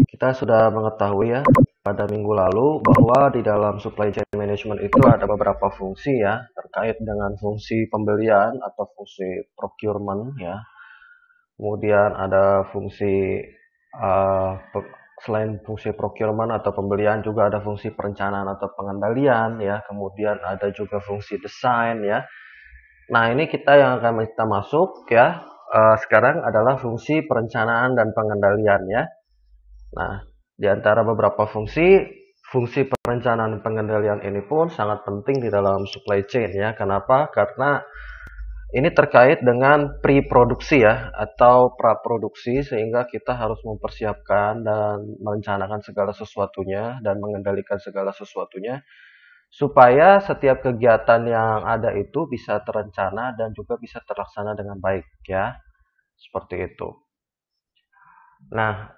Kita sudah mengetahui ya pada minggu lalu bahwa di dalam supply chain management itu ada beberapa fungsi ya terkait dengan fungsi pembelian atau fungsi procurement ya. Kemudian ada fungsi selain fungsi procurement atau pembelian juga ada fungsi perencanaan atau pengendalian ya. Kemudian ada juga fungsi desain ya. Nah, ini yang akan kita masuk ya. Sekarang adalah fungsi perencanaan dan pengendalian ya. Nah, di antara beberapa fungsi, fungsi perencanaan dan pengendalian ini pun sangat penting di dalam supply chain ya. Kenapa? Karena ini terkait dengan pre-produksi ya atau praproduksi sehingga kita harus mempersiapkan dan merencanakan segala sesuatunya dan mengendalikan segala sesuatunya supaya setiap kegiatan yang ada itu bisa terencana dan juga bisa terlaksana dengan baik ya. Seperti itu. Nah,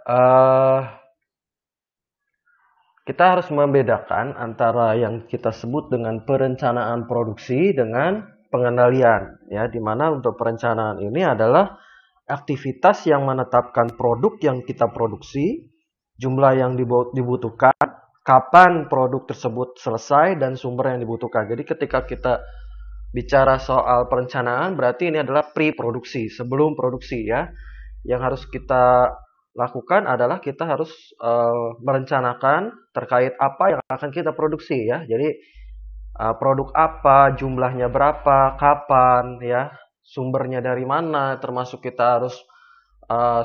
kita harus membedakan antara yang kita sebut dengan perencanaan produksi dengan pengendalian ya, di mana untuk perencanaan ini adalah aktivitas yang menetapkan produk yang kita produksi, jumlah yang dibutuhkan, kapan produk tersebut selesai dan sumber yang dibutuhkan. Jadi ketika kita bicara soal perencanaan berarti ini adalah pre-produksi, sebelum produksi ya. Yang harus kita lakukan adalah kita harus merencanakan terkait apa yang akan kita produksi ya. Jadi produk apa, jumlahnya berapa, kapan ya, sumbernya dari mana, termasuk kita harus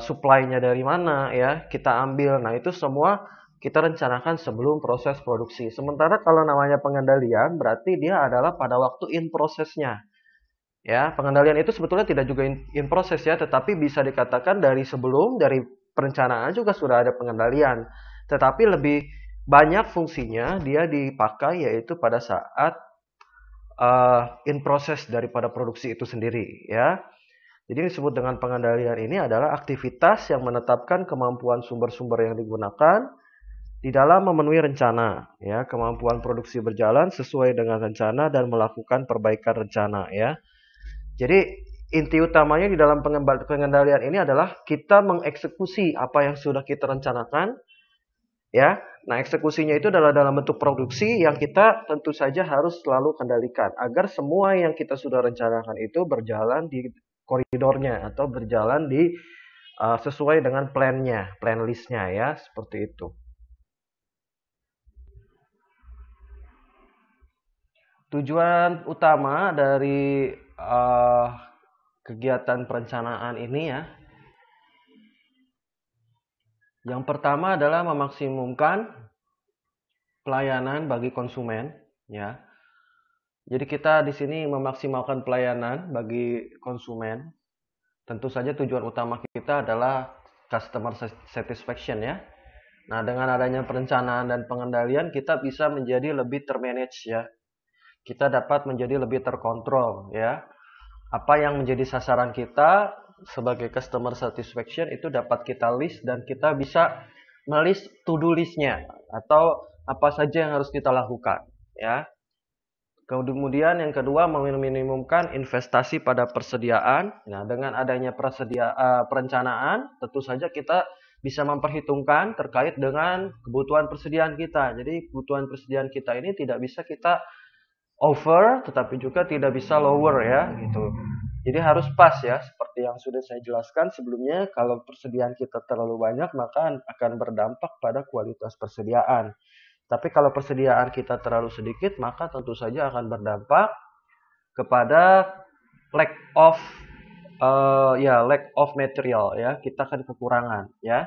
supply-nya dari mana ya, kita ambil. Nah, itu semua kita rencanakan sebelum proses produksi. Sementara kalau namanya pengendalian berarti dia adalah pada waktu in prosesnya. Ya, pengendalian itu sebetulnya tidak juga in proses ya, tetapi bisa dikatakan dari sebelum, dari perencanaan juga sudah ada pengendalian. Tetapi lebih banyak fungsinya dia dipakai yaitu pada saat in proses daripada produksi itu sendiri ya. Jadi disebut dengan pengendalian ini adalah aktivitas yang menetapkan kemampuan sumber-sumber yang digunakan di dalam memenuhi rencana ya, kemampuan produksi berjalan sesuai dengan rencana dan melakukan perbaikan rencana ya. Jadi inti utamanya di dalam pengendalian ini adalah kita mengeksekusi apa yang sudah kita rencanakan ya. Nah, eksekusinya itu adalah dalam bentuk produksi yang kita tentu saja harus selalu kendalikan agar semua yang kita sudah rencanakan itu berjalan di koridornya atau berjalan di sesuai dengan plan-nya, plan list-nya ya, seperti itu. Tujuan utama dari kegiatan perencanaan ini ya, yang pertama adalah memaksimumkan pelayanan bagi konsumen ya. Jadi kita di sini memaksimalkan pelayanan bagi konsumen. Tentu saja tujuan utama kita adalah customer satisfaction ya. Nah, dengan adanya perencanaan dan pengendalian kita bisa menjadi lebih termanage ya. Kita dapat menjadi lebih terkontrol ya. Apa yang menjadi sasaran kita sebagai customer satisfaction itu dapat kita list dan kita bisa melist to-do listnya atau apa saja yang harus kita lakukan ya. Kemudian yang kedua meminimumkan investasi pada persediaan. Nah, dengan adanya perencanaan, tentu saja kita bisa memperhitungkan terkait dengan kebutuhan persediaan kita. Jadi kebutuhan persediaan kita ini tidak bisa kita over, tetapi juga tidak bisa lower ya, gitu. Jadi harus pas ya, seperti yang sudah saya jelaskan sebelumnya. Kalau persediaan kita terlalu banyak, maka akan berdampak pada kualitas persediaan. Tapi kalau persediaan kita terlalu sedikit, maka tentu saja akan berdampak kepada lack of lack of material ya. Kita akan kekurangan ya.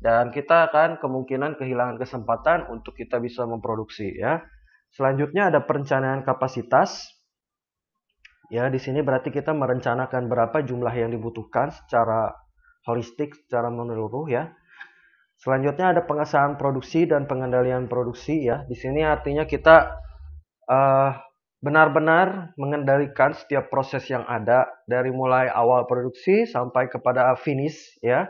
Dan kita akan kemungkinan kehilangan kesempatan untuk kita bisa memproduksi ya. Selanjutnya ada perencanaan kapasitas. Ya, di sini berarti kita merencanakan berapa jumlah yang dibutuhkan secara holistik, secara menyeluruh ya. Selanjutnya ada pengesahan produksi dan pengendalian produksi ya. Di sini artinya kita benar-benar mengendalikan setiap proses yang ada dari mulai awal produksi sampai kepada finish ya.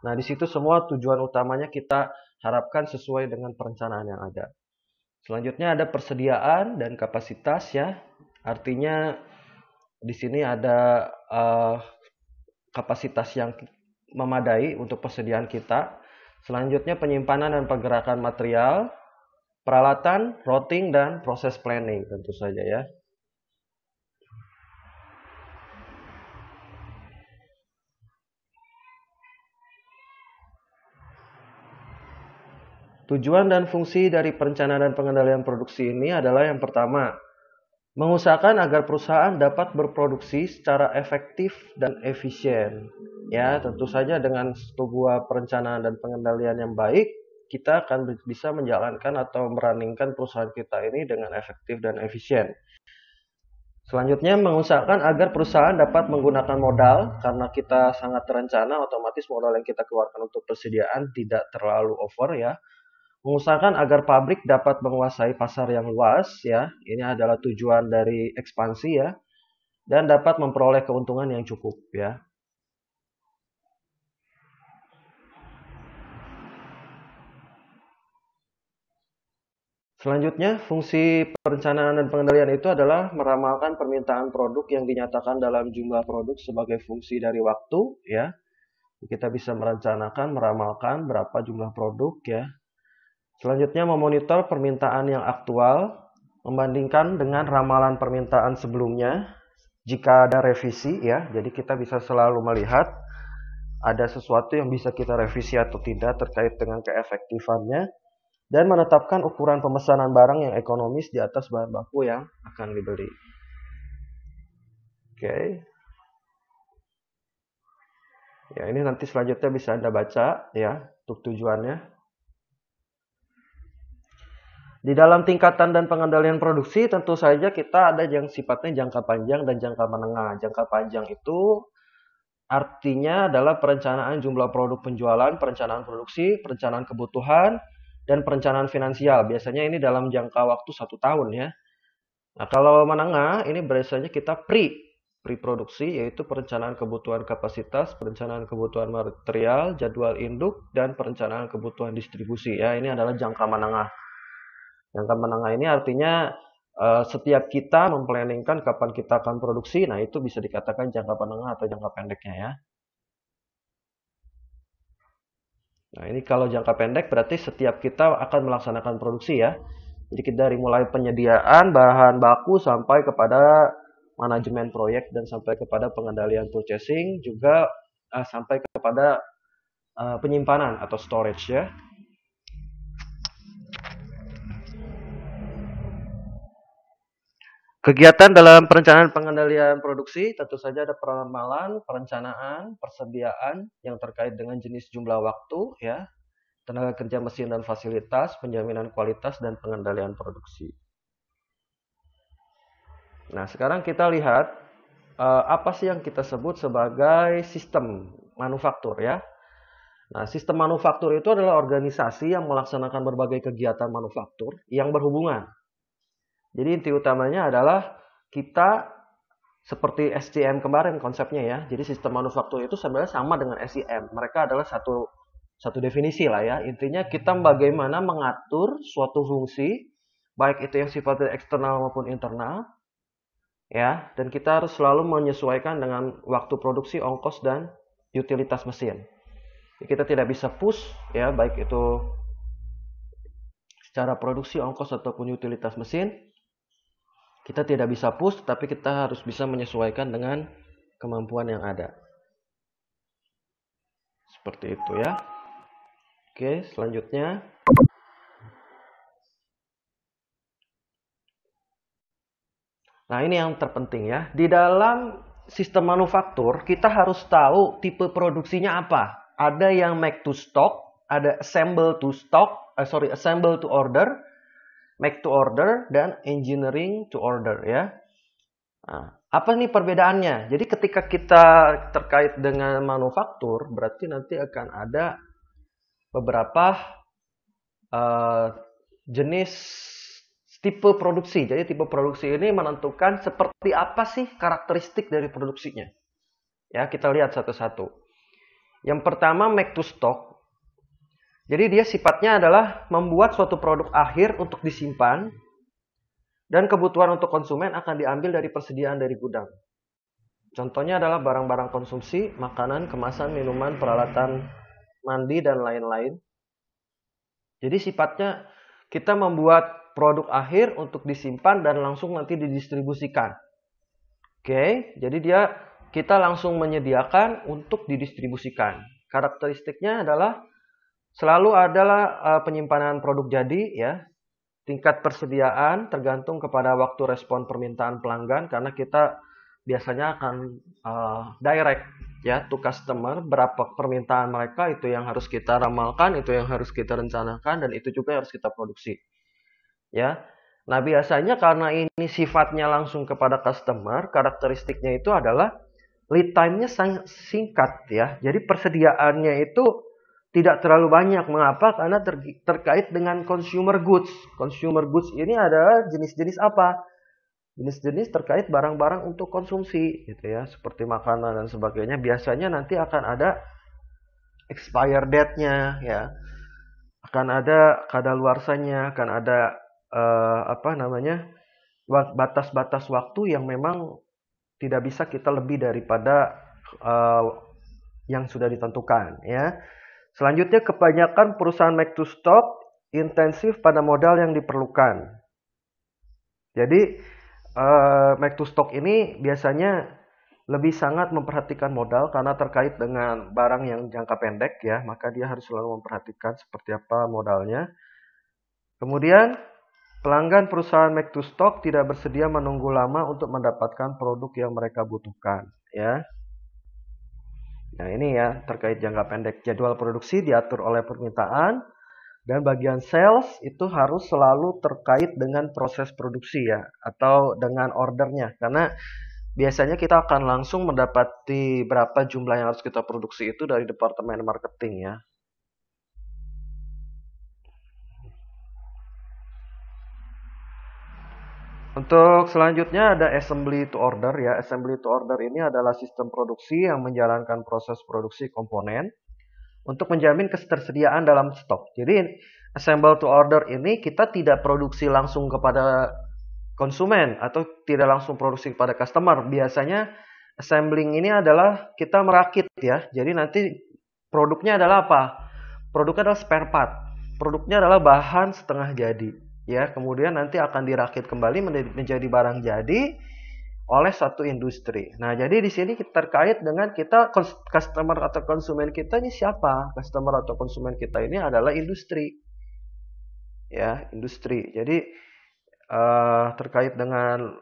Nah, di situ semua tujuan utamanya kita harapkan sesuai dengan perencanaan yang ada. Selanjutnya ada persediaan dan kapasitas ya. Artinya di sini ada kapasitas yang memadai untuk persediaan kita. Selanjutnya penyimpanan dan pergerakan material, peralatan, routing, dan proses planning tentu saja ya. Tujuan dan fungsi dari perencanaan dan pengendalian produksi ini adalah yang pertama, mengusahakan agar perusahaan dapat berproduksi secara efektif dan efisien. Ya, tentu saja dengan sebuah perencanaan dan pengendalian yang baik, kita akan bisa menjalankan atau merunningkan perusahaan kita ini dengan efektif dan efisien. Selanjutnya, mengusahakan agar perusahaan dapat menggunakan modal, karena kita sangat terencana, otomatis modal yang kita keluarkan untuk persediaan tidak terlalu over ya. Mengusahakan agar pabrik dapat menguasai pasar yang luas ya. Ini adalah tujuan dari ekspansi ya. Dan dapat memperoleh keuntungan yang cukup ya. Selanjutnya, fungsi perencanaan dan pengendalian itu adalah meramalkan permintaan produk yang dinyatakan dalam jumlah produk sebagai fungsi dari waktu ya. Kita bisa merencanakan, meramalkan berapa jumlah produk ya. Selanjutnya, memonitor permintaan yang aktual, membandingkan dengan ramalan permintaan sebelumnya. Jika ada revisi ya, jadi kita bisa selalu melihat ada sesuatu yang bisa kita revisi atau tidak terkait dengan keefektifannya, dan menetapkan ukuran pemesanan barang yang ekonomis di atas bahan baku yang akan dibeli. Oke. Ya, ini nanti selanjutnya bisa Anda baca ya untuk tujuannya. Di dalam tingkatan dan pengendalian produksi tentu saja kita ada yang sifatnya jangka panjang dan jangka menengah. Jangka panjang itu artinya adalah perencanaan jumlah produk penjualan, perencanaan produksi, perencanaan kebutuhan, dan perencanaan finansial. Biasanya ini dalam jangka waktu 1 tahun ya. Nah, kalau menengah ini biasanya kita pre-produksi, yaitu perencanaan kebutuhan kapasitas, perencanaan kebutuhan material, jadwal induk, dan perencanaan kebutuhan distribusi ya. Ini adalah jangka menengah. Jangka menengah ini artinya setiap kita memplanningkan kapan kita akan produksi, nah itu bisa dikatakan jangka menengah atau jangka pendeknya ya. Nah ini kalau jangka pendek berarti setiap kita akan melaksanakan produksi ya. Jadi dari mulai penyediaan bahan baku sampai kepada manajemen proyek dan sampai kepada pengendalian purchasing, juga sampai kepada penyimpanan atau storage ya. Kegiatan dalam perencanaan pengendalian produksi tentu saja ada peramalan, perencanaan, persediaan yang terkait dengan jenis jumlah waktu ya, tenaga kerja mesin dan fasilitas, penjaminan kualitas dan pengendalian produksi. Nah, sekarang kita lihat apa sih yang kita sebut sebagai sistem manufaktur ya. Nah, sistem manufaktur itu adalah organisasi yang melaksanakan berbagai kegiatan manufaktur yang berhubungan. Jadi inti utamanya adalah kita seperti SCM kemarin konsepnya ya. Jadi sistem manufaktur itu sebenarnya sama dengan SCM. Mereka adalah satu definisi lah ya. Intinya kita bagaimana mengatur suatu fungsi, baik itu yang sifatnya eksternal maupun internal, ya. Dan kita harus selalu menyesuaikan dengan waktu produksi, ongkos dan utilitas mesin. Kita tidak bisa push ya, baik itu secara produksi, ongkos ataupun utilitas mesin. Kita tidak bisa push, tapi kita harus bisa menyesuaikan dengan kemampuan yang ada. Seperti itu ya. Oke, selanjutnya. Nah, ini yang terpenting ya. Di dalam sistem manufaktur, kita harus tahu tipe produksinya apa. Ada yang make to stock, ada assemble to order, make to order, dan engineering to order ya. Nah, apa nih perbedaannya? Jadi ketika kita terkait dengan manufaktur, berarti nanti akan ada beberapa jenis tipe produksi. Jadi tipe produksi ini menentukan seperti apa sih karakteristik dari produksinya. Ya, kita lihat satu-satu. Yang pertama make to stock. Jadi dia sifatnya adalah membuat suatu produk akhir untuk disimpan dan kebutuhan untuk konsumen akan diambil dari persediaan dari gudang. Contohnya adalah barang-barang konsumsi, makanan, kemasan, minuman, peralatan mandi, dan lain-lain. Jadi sifatnya kita membuat produk akhir untuk disimpan dan langsung nanti didistribusikan. Oke, jadi kita langsung menyediakan untuk didistribusikan. Karakteristiknya adalah selalu adalah penyimpanan produk jadi ya. Tingkat persediaan tergantung kepada waktu respon permintaan pelanggan karena kita biasanya akan direct ya to customer, berapa permintaan mereka itu yang harus kita ramalkan, itu yang harus kita rencanakan, dan itu juga harus kita produksi. Ya. Nah, biasanya karena ini sifatnya langsung kepada customer, karakteristiknya itu adalah lead time-nya singkat ya. Jadi persediaannya itu tidak terlalu banyak. Mengapa? Karena terkait dengan consumer goods. Consumer goods ini adalah jenis-jenis apa? Jenis-jenis terkait barang-barang untuk konsumsi gitu ya, seperti makanan dan sebagainya. Biasanya nanti akan ada expire date-nya ya. Akan ada kadaluarsanya, akan ada batas-batas waktu yang memang tidak bisa kita lebih daripada yang sudah ditentukan ya. Selanjutnya, kebanyakan perusahaan make to stock intensif pada modal yang diperlukan. Jadi make to stock ini biasanya lebih sangat memperhatikan modal karena terkait dengan barang yang jangka pendek ya, maka dia harus selalu memperhatikan seperti apa modalnya. Kemudian pelanggan perusahaan make to stock tidak bersedia menunggu lama untuk mendapatkan produk yang mereka butuhkan ya. Nah, ini ya terkait jangka pendek. Jadwal produksi diatur oleh permintaan, dan bagian sales itu harus selalu terkait dengan proses produksi ya, atau dengan ordernya. Karena biasanya kita akan langsung mendapati berapa jumlah yang harus kita produksi itu dari departemen marketing ya. Untuk selanjutnya ada assembly to order ya. Assembly to order ini adalah sistem produksi yang menjalankan proses produksi komponen untuk menjamin ketersediaan dalam stok. Jadi assemble to order ini kita tidak produksi langsung kepada konsumen atau tidak langsung produksi kepada customer. Biasanya assembling ini adalah kita merakit ya. Jadi nanti produknya adalah apa? Produknya adalah spare part. Produknya adalah bahan setengah jadi. Ya, kemudian nanti akan dirakit kembali menjadi barang jadi oleh satu industri. Nah, jadi di sini terkait dengan kita customer atau konsumen kita ini siapa? Customer atau konsumen kita ini adalah industri. Ya, industri. Jadi terkait dengan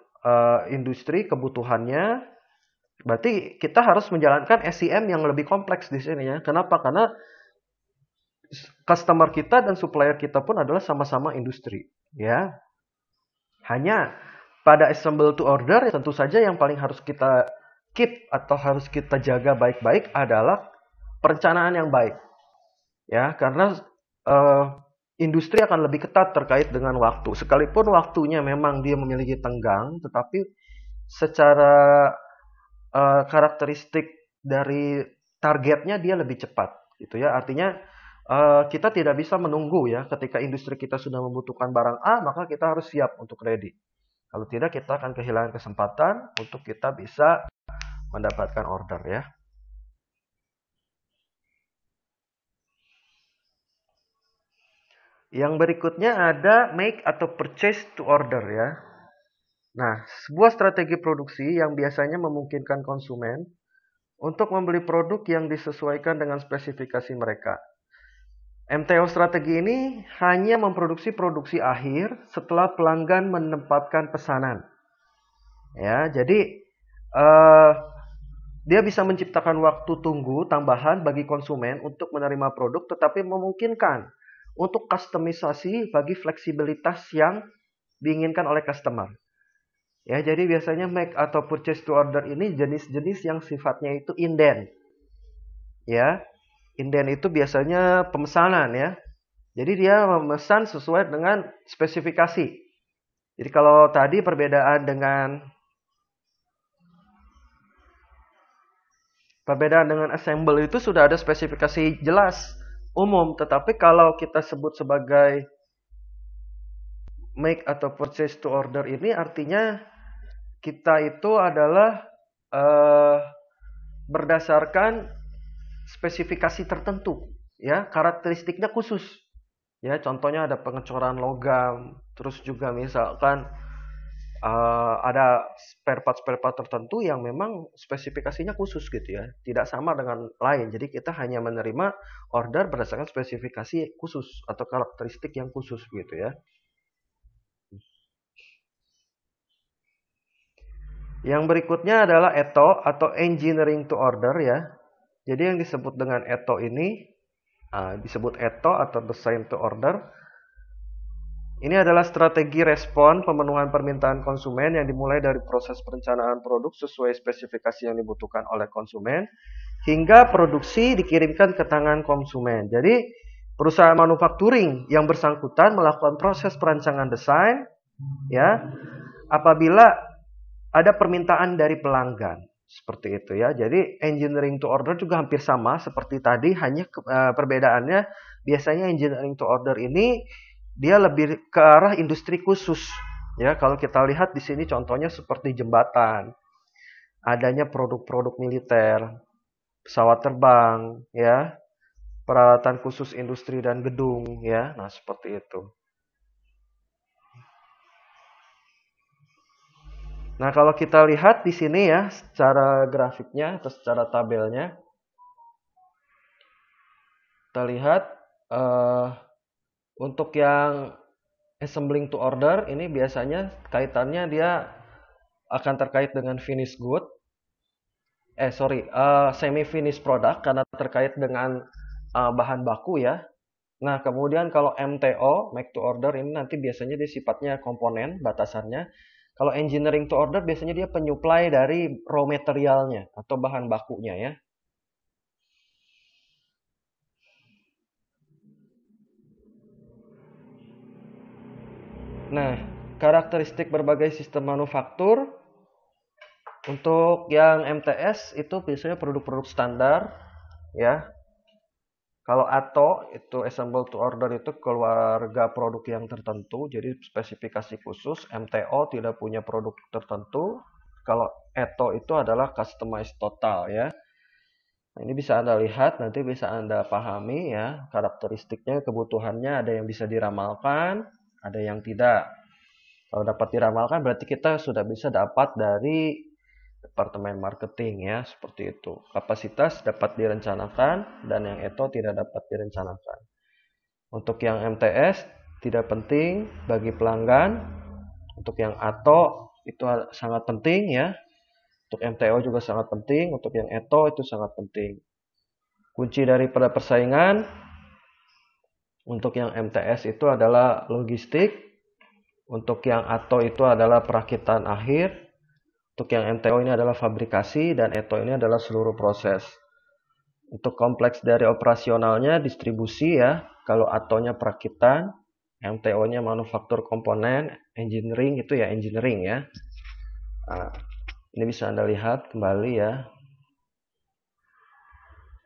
industri kebutuhannya, berarti kita harus menjalankan SCM yang lebih kompleks di sini ya. Kenapa? Karena customer kita dan supplier kita pun adalah sama-sama industri, ya. Hanya pada assemble to order tentu saja yang paling harus kita keep atau harus kita jaga baik-baik adalah perencanaan yang baik, ya. Karena industri akan lebih ketat terkait dengan waktu. Sekalipun waktunya memang dia memiliki tenggang, tetapi secara karakteristik dari targetnya dia lebih cepat, gitu ya. Artinya kita tidak bisa menunggu ya, ketika industri kita sudah membutuhkan barang A, maka kita harus siap untuk ready. Kalau tidak, kita akan kehilangan kesempatan untuk kita bisa mendapatkan order ya. Yang berikutnya ada make atau purchase to order ya. Nah, sebuah strategi produksi yang biasanya memungkinkan konsumen untuk membeli produk yang disesuaikan dengan spesifikasi mereka. MTO strategi ini hanya memproduksi produksi akhir setelah pelanggan menempatkan pesanan. Ya, jadi dia bisa menciptakan waktu tunggu tambahan bagi konsumen untuk menerima produk, tetapi memungkinkan untuk kustomisasi bagi fleksibilitas yang diinginkan oleh customer. Ya, jadi biasanya make atau purchase to order ini jenis-jenis yang sifatnya itu inden. Ya. Inden itu biasanya pemesanan ya. Jadi dia memesan sesuai dengan spesifikasi. Jadi kalau tadi perbedaan dengan assemble itu sudah ada spesifikasi jelas umum, tetapi kalau kita sebut sebagai make atau purchase to order ini artinya kita itu adalah berdasarkan spesifikasi tertentu ya karakteristiknya khusus. Ya, contohnya ada pengecoran logam, terus juga misalkan ada spare part tertentu yang memang spesifikasinya khusus gitu ya, tidak sama dengan lain. Jadi kita hanya menerima order berdasarkan spesifikasi khusus atau karakteristik yang khusus gitu ya. Yang berikutnya adalah ETO atau Engineering to Order ya. Jadi yang disebut dengan ETO ini disebut ETO atau Design to Order. Ini adalah strategi respon pemenuhan permintaan konsumen yang dimulai dari proses perencanaan produk sesuai spesifikasi yang dibutuhkan oleh konsumen hingga produksi dikirimkan ke tangan konsumen. Jadi perusahaan manufacturing yang bersangkutan melakukan proses perancangan desain ya apabila ada permintaan dari pelanggan. Seperti itu ya. Jadi engineering to order juga hampir sama seperti tadi, hanya perbedaannya biasanya engineering to order ini dia lebih ke arah industri khusus. Ya, kalau kita lihat di sini contohnya seperti jembatan, adanya produk-produk militer, pesawat terbang, ya, peralatan khusus industri dan gedung, ya. Nah, seperti itu. Nah, kalau kita lihat di sini ya, secara grafiknya atau secara tabelnya, kita lihat untuk yang assembling to order ini biasanya kaitannya dia akan terkait dengan finish good. Semi finish product karena terkait dengan bahan baku ya. Nah, kemudian kalau MTO, make to order ini nanti biasanya dia sifatnya komponen batasannya. Kalau engineering to order biasanya dia penyuplai dari raw materialnya atau bahan bakunya ya. Nah, karakteristik berbagai sistem manufaktur untuk yang MTS itu biasanya produk-produk standar ya. Kalau ATO itu assemble to order itu keluarga produk yang tertentu, jadi spesifikasi khusus. MTO tidak punya produk tertentu. Kalau ETO itu adalah customized total ya. Nah, ini bisa Anda lihat, nanti bisa Anda pahami ya karakteristiknya, kebutuhannya ada yang bisa diramalkan, ada yang tidak. Kalau dapat diramalkan berarti kita sudah bisa dapat dari departemen marketing ya, seperti itu. Kapasitas dapat direncanakan dan yang ETO tidak dapat direncanakan. Untuk yang MTS tidak penting bagi pelanggan. Untuk yang ATO itu sangat penting ya. Untuk MTO juga sangat penting, untuk yang ETO itu sangat penting. Kunci daripada persaingan untuk yang MTS itu adalah logistik, untuk yang ATO itu adalah perakitan akhir, untuk yang MTO ini adalah fabrikasi, dan ETO ini adalah seluruh proses. Untuk kompleks dari operasionalnya distribusi ya. Kalau ATO-nya perakitan, MTO-nya manufaktur komponen, engineering itu ya engineering ya. Nah, ini bisa Anda lihat kembali ya.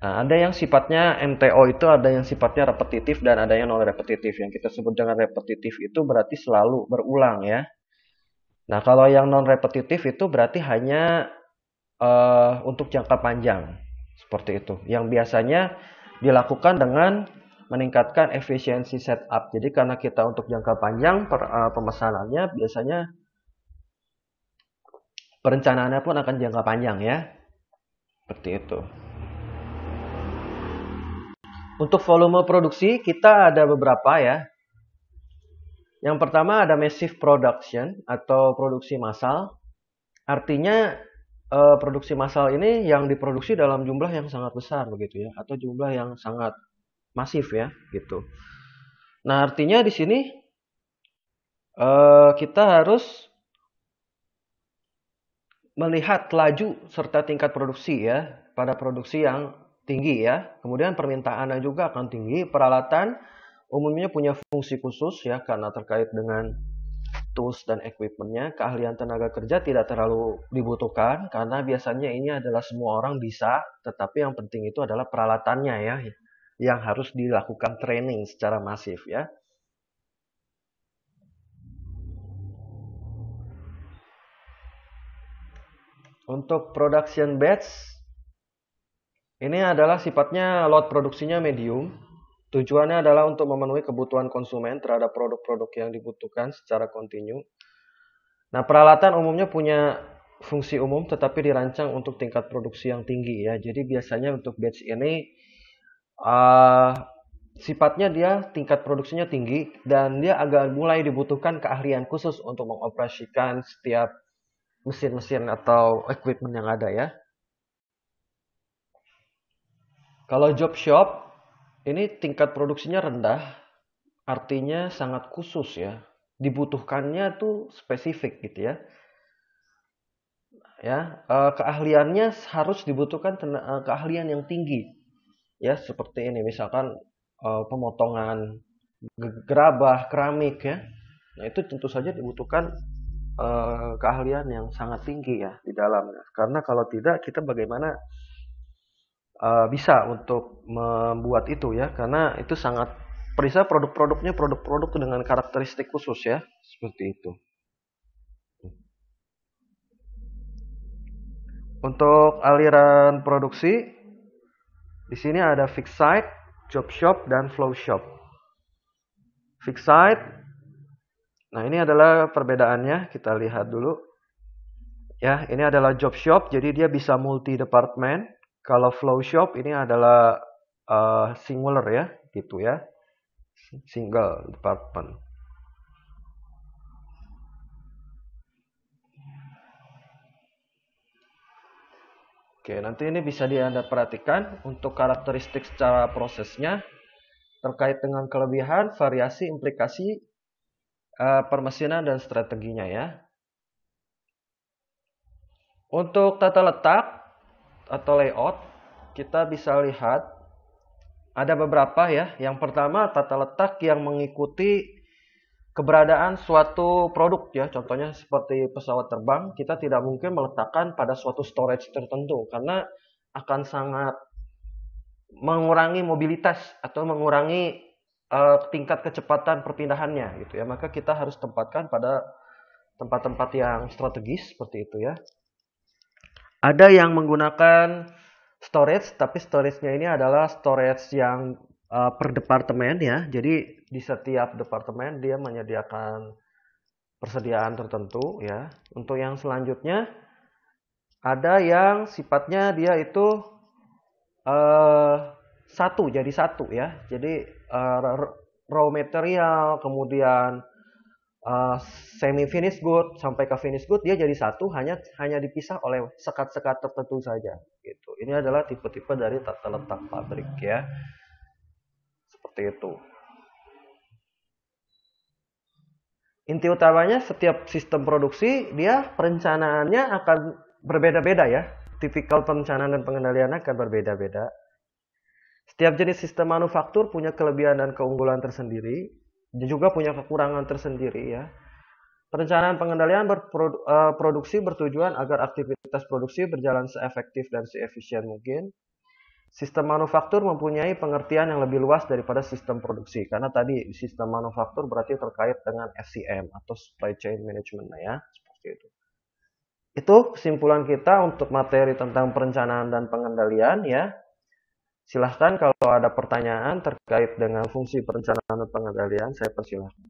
Nah, ada yang sifatnya MTO itu ada yang sifatnya repetitif dan ada yang non repetitif. Yang kita sebut dengan repetitif itu berarti selalu berulang ya. Nah, kalau yang non repetitif itu berarti hanya untuk jangka panjang. Seperti itu. Yang biasanya dilakukan dengan meningkatkan efisiensi setup. Jadi karena kita untuk jangka panjang pemesanannya biasanya perencanaannya pun akan jangka panjang ya. Seperti itu. Untuk volume produksi kita ada beberapa ya. Yang pertama ada massive production atau produksi massal. Artinya produksi massal ini yang diproduksi dalam jumlah yang sangat besar begitu ya, atau jumlah yang sangat masif ya gitu. Nah, artinya di sini kita harus melihat laju serta tingkat produksi ya pada produksi yang tinggi ya. Kemudian permintaannya juga akan tinggi. Peralatan umumnya punya fungsi khusus ya karena terkait dengan tools dan equipmentnya. Keahlian tenaga kerja tidak terlalu dibutuhkan karena biasanya ini adalah semua orang bisa, tetapi yang penting itu adalah peralatannya ya yang harus dilakukan training secara masif ya. Untuk production batch Ini adalah sifatnya load produksinya medium. Tujuannya adalah untuk memenuhi kebutuhan konsumen terhadap produk-produk yang dibutuhkan secara kontinu. Nah, peralatan umumnya punya fungsi umum tetapi dirancang untuk tingkat produksi yang tinggi ya. Jadi biasanya untuk batch ini uh, sifatnya dia tingkat produksinya tinggi dan dia agak mulai dibutuhkan keahlian khusus untuk mengoperasikan setiap mesin-mesin atau equipment yang ada ya. Kalau job shop ini tingkat produksinya rendah, artinya sangat khusus ya. Dibutuhkannya tuh spesifik gitu ya. Keahliannya harus dibutuhkan keahlian yang tinggi ya, seperti ini misalkan pemotongan gerabah, keramik ya. Nah, itu tentu saja dibutuhkan keahlian yang sangat tinggi ya di dalamnya. Karena kalau tidak kita bagaimana bisa untuk membuat itu ya, karena itu sangat perisa produk-produknya produk-produk dengan karakteristik khusus ya, seperti itu. Untuk aliran produksi, di sini ada fixed site, job shop, dan flow shop. Fixed site, nah ini adalah perbedaannya, kita lihat dulu. Ya, ini adalah job shop, jadi dia bisa multi department. Kalau flow shop ini adalah singular ya, gitu ya, single department. Oke, nanti ini bisa Anda perhatikan untuk karakteristik secara prosesnya terkait dengan kelebihan, variasi, implikasi, permesinan, dan strateginya ya. Untuk tata letak atau layout, kita bisa lihat ada beberapa ya. Yang pertama, tata letak yang mengikuti keberadaan suatu produk ya. Contohnya seperti pesawat terbang, kita tidak mungkin meletakkan pada suatu storage tertentu karena akan sangat mengurangi mobilitas atau mengurangi tingkat kecepatan perpindahannya gitu ya. Maka kita harus tempatkan pada tempat-tempat yang strategis seperti itu ya. Ada yang menggunakan storage, tapi storage-nya ini adalah storage yang per departemen ya. Jadi di setiap departemen dia menyediakan persediaan tertentu ya. Untuk yang selanjutnya ada yang sifatnya dia itu satu jadi satu ya. Jadi raw material, kemudian semi finish good sampai ke finish good dia jadi satu, hanya dipisah oleh sekat-sekat tertentu saja gitu. Ini adalah tipe-tipe dari tata letak pabrik ya. Seperti itu. Inti utamanya setiap sistem produksi dia perencanaannya akan berbeda-beda ya. Tipikal perencanaan dan pengendaliannya akan berbeda-beda. Setiap jenis sistem manufaktur punya kelebihan dan keunggulan tersendiri, dan juga punya kekurangan tersendiri ya. Perencanaan pengendalian produksi bertujuan agar aktivitas produksi berjalan seefektif dan seefisien mungkin. Sistem manufaktur mempunyai pengertian yang lebih luas daripada sistem produksi, karena tadi sistem manufaktur berarti terkait dengan SCM atau supply chain management ya, seperti itu. Itu kesimpulan kita untuk materi tentang perencanaan dan pengendalian ya. Silahkan kalau ada pertanyaan terkait dengan fungsi perencanaan dan pengendalian, saya persilahkan.